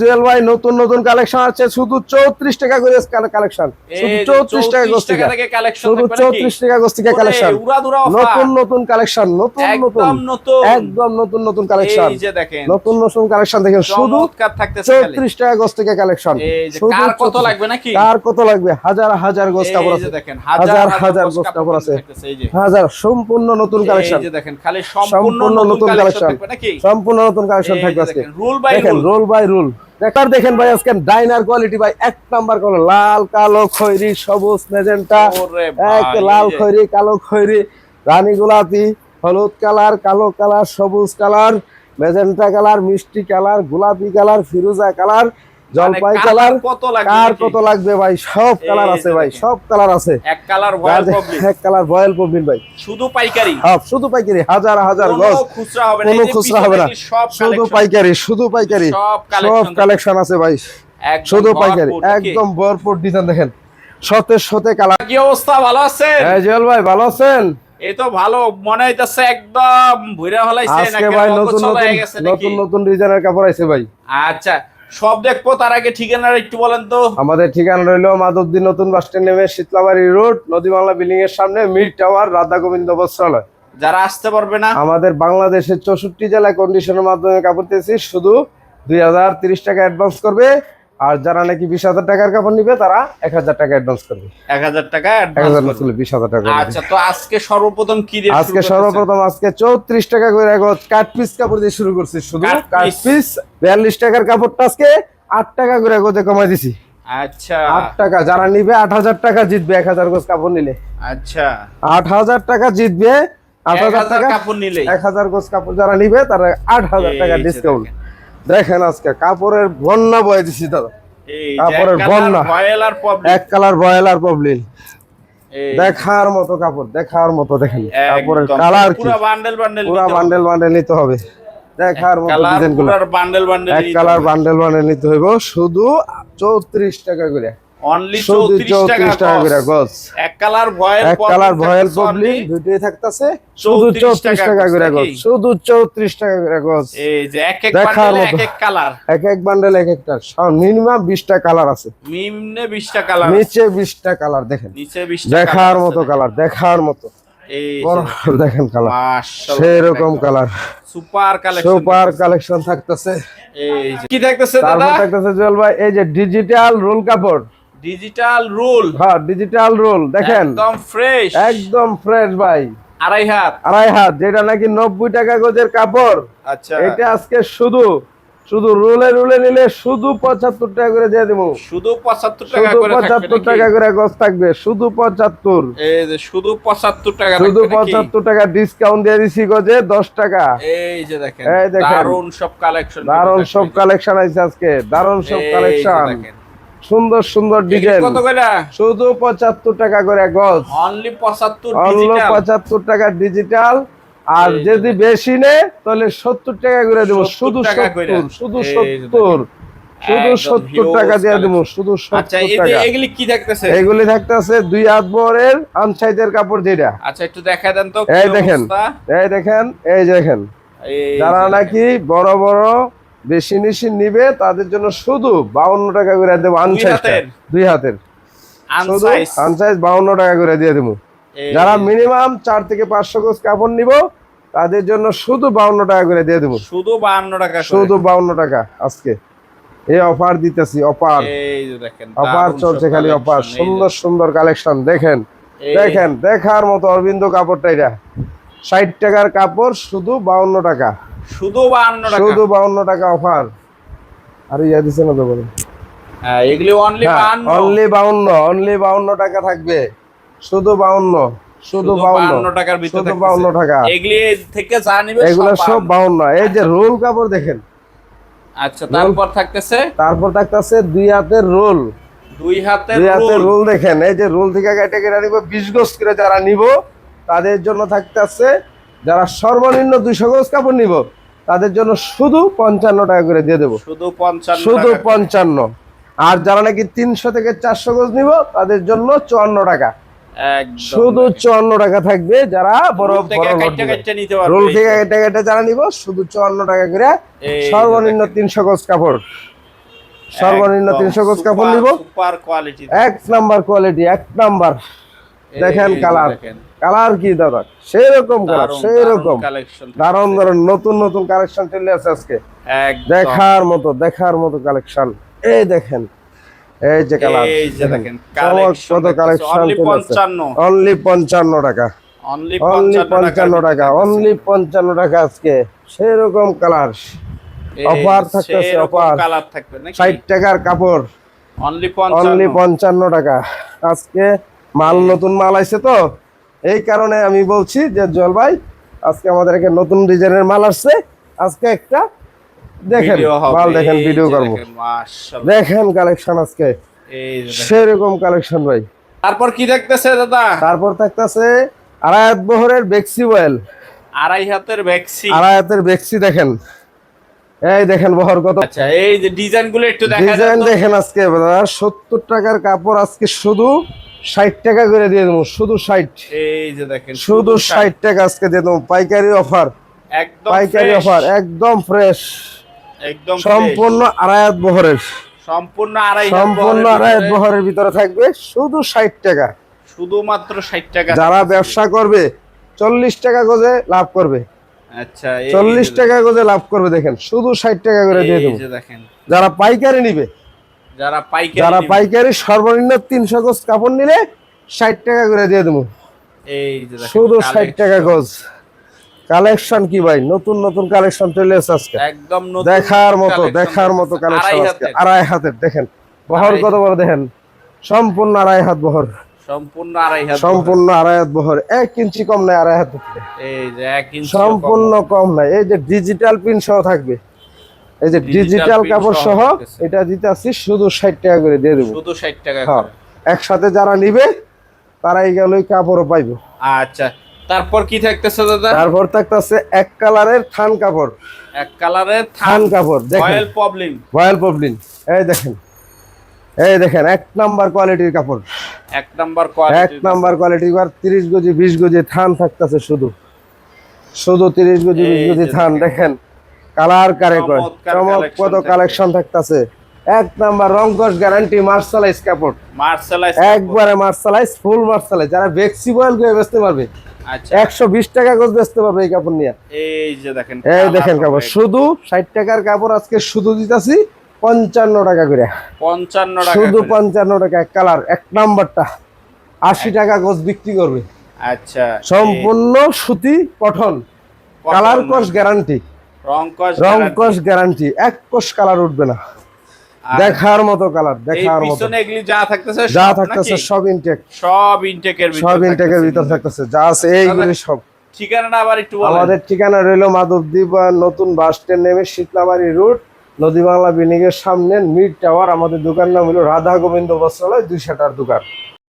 জুয়েল ভাই নতুন নতুন কালেকশন আছে শুধু 34 টাকা করে কালেকশন, শুধু 34 টাকা গোস্তিকা থেকে কালেকশন, শুধু 34 টাকা গোস্তিকা কালেকশন, নতুন নতুন কালেকশন, নতুন নতুন একদম নতুন নতুন কালেকশন। এই যে দেখেন নতুন নতুন কালেকশন দেখেন, শুধু 34 টাকা গোস্তিকা কালেকশন। কার কত লাগবে নাকি, কার কত লাগবে, হাজার হাজার গোস কাপড় আছে, দেখেন হাজার হাজার গোস কাপড় আছে, হাজার সম্পূর্ণ নতুন কালেকশন। এই যে দেখেন খালি সম্পূর্ণ নতুন কালেকশন থাকবে নাকি, সম্পূর্ণ নতুন কালেকশন থাকবে আজকে। Rule by rule, roll by rule দেখেন ভাই, আজকে ডাইনার কোয়ালিটি ভাই, এক নাম্বার কালার, লাল কালো খয়েরি সবুজ ম্যাজেন্টা, এক লাল খয়েরি কালো খয়েরি রানী গোলাপি হলুদ কালার কালো কালার সবুজ কালার ম্যাজেন্টা কালার মিষ্টি কালার গোলাপি কালার ফিরোজা কালার জলপাই কালার। কার কত লাগবে ভাই, সব কালার আছে ভাই, সব কালার আছে। এক কালার ভয়েল পবলিন, এক কালার ভয়েল পবলিন ভাই, শুধু পাইকারি, হ্যাঁ শুধু পাইকারি, হাজার হাজার গজ, খুচরা হবে না, কোনো খুচরা হবে না, শুধু পাইকারি, শুধু পাইকারি, সব কালেকশন আছে ভাই, শুধু পাইকারি, একদম ভরপুর ডিজাইন দেখেন, শতে শতে কালার। কি অবস্থা, ভালো আছেন? হ্যাঁ জুয়েল ভাই ভালো আছেন? এই তো ভালো, মনে হইতাছে একদম ভুইরা হলাইছে আজকে ভাই নতুন নতুন নতুন ডিজাইনের কাপড় আছে ভাই। আচ্ছা সব দেখবো, তার আগে ঠিকানাটা একটু বলেন তো। আমাদের ঠিকানা রইলো মাধবদী নতুন বাস স্ট্যান্ড নেমে শীতলাবাড়ি রোড নদী বাংলা বিল্ডিং এর সামনে মিড টাওয়ার রাধা গোবিন্দ বস্ত্রালয়। যারা আসতে পারবে না, আমাদের বাংলাদেশের 64 জেলায় কন্ডিশনের মাধ্যমে কাপড় দিয়েছি, শুধু 2030 টাকা অ্যাডভান্স করবে, আর যারা নাকি 20,000 টাকার কাপড় নিবে তারা 1000 টাকা অ্যাডভান্স করবে, 1000 টাকা অ্যাডভান্স করবে, 20,000 টাকা। আচ্ছা তো আজকে সর্বপ্রথম কি দিয়ে শুরু? আজকে সর্বপ্রথম আজকে 34 টাকা করে কাট পিস কাপড় দিয়ে শুরু করছি, শুধু কাট পিস 42 টাকার কাপড়টা আজকে 8 টাকা করে গজে কমাই দিছি। আচ্ছা 8 টাকা, যারা নিবে 8000 টাকা জিতবে, 1000 গজ কাপড় নিলে। আচ্ছা 8000 টাকা জিতবে, 8000 টাকা কাপড় নিলে, 1000 গজ কাপড় যারা নিবে তারা 8000 টাকা ডিসকাউন্ট। দেখেন আজকে কাপড়ের বন্যা বয়ে দিছি দাদা, কাপড়ের বন্যা, এক কালার ভয়েল আর পবলিন, দেখার মতো কাপড়, দেখার মতো। দেখেন কাপড়ের কালার কি, পুরো বান্ডেল বান্ডেল নিতে হবে, দেখার মতো ডিজাইন গুলো, এক কালার বান্ডেল বান্ডেল নিতে হইব, শুধু 34 টাকা করে, অনলি 34 টাকা করে গজ। এক কালার ভয়েল পবলিন দুটোই থাকতেছে, শুধু 34 টাকা করে গজ, শুধু 34 টাকা করে গজ। এই যে এক এক বান্ডেল এক এক কালার, এক এক বান্ডেল এক একটা, মিনিমাম 20টা কালার আছে, নিম্নে 20টা কালার, নিচে 20টা কালার। দেখেন নিচে 20টা দেখার মতো কালার, দেখার মতো। এই দেখেন কালার, মাশাআল্লাহ সেরকম কালার, সুপার কালেকশন থাকতেছে। এই যে কি থাকতেছে দাদা? তারপর থাকতেছে জুয়েল ভাই, এই যে ডিজিটাল রোল কাপড়, ডিজিটাল রোল, হ্যাঁ ডিজিটাল রোল দেখেন, একদম ফ্রেশ, একদম ফ্রেশ ভাই, আড়াই হাত, যেটা নাকি 90 টাকা গজের কাপড়। আচ্ছা এটা আজকে শুধু রোলে নিলে শুধু 75 টাকা করে দিয়ে দেবো, শুধু 75 টাকা করে, 75 টাকা করে গজ থাকবে, শুধু 75। এই যে শুধু 75 টাকা, শুধু 75 টাকা ডিসকাউন্ট দিয়ে দিছি গজে 10 টাকা। এই যে দেখেন দারুন সব কালেকশন, দারুন সব কালেকশন আছে আজকে, দারুন সব কালেকশন, সুন্দর সুন্দর ডিজাইন। কত করে? শুধু 75 টাকা করে গজ, অনলি 75, অনলি 75 টাকা ডিজিটাল। আর যদি বেশি নে তাহলে 70 টাকা করে দেব, শুধু 70, শুধু 70, শুধু 70 টাকা দিয়ে দেব, শুধু 70 টাকা। এগুলি কি থাকতেছে? এগুলি থাকতেছে 2 হাত বহরের আনসাইজের কাপড় যেটা। আচ্ছা একটু দেখায় দেন তো। এই দেখেন, এই দেখেন, এই দেখেন, যারা নাকি বড় বড় বেশি নিশি নিবে তাদের জন্য শুধু 52 টাকা করে দেব, আনসাইজটা 2 হাতের, শুধু আনসাইজ 52 টাকা করে দিয়ে দেব। যারা মিনিমাম 4 থেকে 500 গজ কাপড় নিব তাদের জন্য শুধু 52 টাকা করে দিয়ে দেব, শুধু 52 টাকা, শুধু 52 টাকা। আজকে এই অফার দিতেছি, অফার, এই যে দেখেন অফার চলছে, খালি অফার, সুন্দর সুন্দর কালেকশন দেখেন, দেখেন দেখার মতো অরবিন্দ কাপড়টা, এটা 60 টাকার কাপড়, শুধু 52 টাকা, শুধু 52 টাকা, শুধু 52 টাকা অফার। আর ইয়া দিছে না তো বলে, হ্যাঁ এগুলি অনলি 52, অনলি 52, অনলি 52 টাকা থাকবে, শুধু 52, শুধু 52 টাকার ভিতরে, শুধু 52 টাকা। এগুলি থেকে যা নিবে এগুলো সব 52। এই যে রোল কাপড় দেখেন। আচ্ছা তারপর থাকতেছে 2 হাতের রোল, 2 হাতের রোল দেখেন, এই যে রোল থেকে কেটে কেটে নিব 20 গজ করে যারা নিব তাদের জন্য থাকতেছে, যারা সর্বনিম্ন 200 গজ কাপড় নিব তাদের জন্য শুধু 55 টাকা করে দিয়ে দেব, শুধু 55, শুধু 55। আর যারা নাকি 300 থেকে 400 গজ নিব তাদের জন্য 54 টাকা, শুধু 54 টাকা থাকবে। যারা বড় বড় রোল থেকে কেটে কেটে যারা নিব শুধু 54 টাকা করে, সর্বনিম্ন 300 গজ কাপড়, সর্বনিম্ন 300 গজ কাপড় নিব, সুপার কোয়ালিটি, এক নাম্বার কোয়ালিটি, এক নাম্বার। দেখেন কালার, কালার কি দাদা, সেরকম কালার, সেরকম দারুণ দারুণ নতুন নতুন কালেকশন চলে আসছে আজকে, দেখার মতো, দেখার মতো কালেকশন। এই দেখেন, এই যে কালার, এই যে দেখেন কত কালেকশন চলে আসছে, অনলি 55 টাকা, অনলি অনলি 55 টাকা, অনলি 55 টাকা আজকে। সেরকম কালার অফার থাকতেছে, অফার কালার থাকবে নাকি, 60 টাকার কাপড়, অনলি অনলি 55 টাকা। আজকে মাল নতুন মাল আইছে তো, এই কারণে আমি বলছি যে জল ভাই আজকে আমাদের একটা নতুন ডিজাইনের মাল আসছে, আজকে একটা দেখেন মাল, দেখেন ভিডিও করব, দেখেন কালেকশন আজকে সেরকম কালেকশন ভাই। তারপর কি দেখতেছে দাদা? তারপর থাকতেছে আড়াই হাত বহরের বেক্সি বয়েল, আড়াই হাতের বেক্সি, আড়াই হাতের বেক্সি দেখেন, এই দেখেন বহর কত। আচ্ছা এই যে ডিজাইন গুলো একটু দেখা যায়, ডিজাইন দেখেন আজকে 70 টাকার কাপড় আজকে শুধু 60 টাকা করে দিয়ে দেবো, শুধু 60, এই যে দেখেন শুধু 60 টাকা আজকে দিয়ে দেবো, পাইকারি অফার, একদম পাইকারি অফার, একদম ফ্রেশ, একদম সম্পূর্ণ আড়াই হাত বহরের, সম্পূর্ণ আড়াই হাত বহরের ভিতরে থাকবে শুধু 60 টাকা, শুধুমাত্র 60 টাকা। যারা ব্যবসা করবে 40 টাকা গজে লাভ করবে, আচ্ছা 40 টাকা গজে লাভ করবে, দেখেন শুধু 60 টাকা করে দিয়ে দেবো। দেখেন যারা পাইকারি নিবে, যারা পাইকারি সর্বনিম্ন 300 গজ কাপড় নিলে 60 টাকা করে দিয়ে দেবো, এই যে শুধু 60 টাকা গজ। কালেকশন কি ভাই, নতুন নতুন কালেকশন চলে এসেছে আজকে, একদম নতুন দেখার মতো, দেখার মতো কালেকশন আজকে। আড়াই হাতের দেখেন বহর কত বড়, দেখেন সম্পূর্ণ আড়াই হাত বহর, সম্পূর্ণ আড়াই হাত, সম্পূর্ণ আড়াই হাত বহর, 1 ইঞ্চি কম নাই আড়াই হাত, এই যে 1 ইঞ্চি সম্পূর্ণ কম নাই। এই যে ডিজিটাল প্রিন্ট সহ থাকবে, এই যে ডিজিটাল কাপড় সহ, এটা দিতে আসছি শুধু 60 টাকা করে দিয়ে দেবো, শুধু 60 টাকা হ্যাঁ। করে। একসাথে যারা নিবে তারা এই গেল কাপড়ও পাইবো। আচ্ছা তারপর কি থাকতেছে দাদা? তারপর থাকতেছে এক কালারের থান কাপড়, এক কালারের থান কাপড়, দেখেন রয়্যাল প্রবলেম, রয়্যাল প্রবলেম, এই দেখেন, এই দেখেন এক নাম্বার কোয়ালিটির কাপড়, এক নাম্বার কোয়ালিটি, এক নাম্বার কোয়ালিটি। 30 গজি 20 গজি থান থাকতেছে, শুধু শুধু 30 গজি 20 গজি থান, দেখেন কালার কারে কয়, চমৎকার কালেকশন থাকতেছে। এক নাম্বার রংকশ গ্যারান্টি মার্শালাইজ কাপড়, মার্শালাইজ একবারে মার্শালাইজ, ফুল মার্শালাইজ। যারা বেক্সি বয়েল করে বেচতে পারবে, আচ্ছা 120 টাকা গজ বেচতে পারবে এই কাপড় নিয়ে। এই যে দেখেন, এই দেখেন কাপড়, শুধু 60 টাকার কাপড় আজকে শুধু দিতাছি 55 টাকা করে, 55 টাকা, শুধু 55 টাকা। এক কালার এক নাম্বারটা 80 টাকা গজ বিক্রি করবে। আচ্ছা সম্পূর্ণ সুতি কটন, কালার কস গ্যারান্টি, রং কস গ্যারান্টি, এক কোষ কালার উঠবে না, দেখার মতো কালার, দেখার মতো। পিছনে এগুলি যা থাকতেছে, যা থাকতেছে সব ইনটেক, সব ইনটেকের ভিতর, সব ইনটেকের ভিতর থাকতেছে, যা আছে এইগুলি সব। ঠিকানাটা আবার একটু বলেন। আমাদের ঠিকানা রইল মাধবদ্বীপ নতুন বাস স্ট্যান্ড নেমে শীতলামারি রুট, নদী বাংলা বিল্ডিং এর সামনে মিড টাওয়ার। আমাদের দোকান নাম হলো রাধা গোবিন্দ বস্ত্রালয়, 2 শাটার দোকান।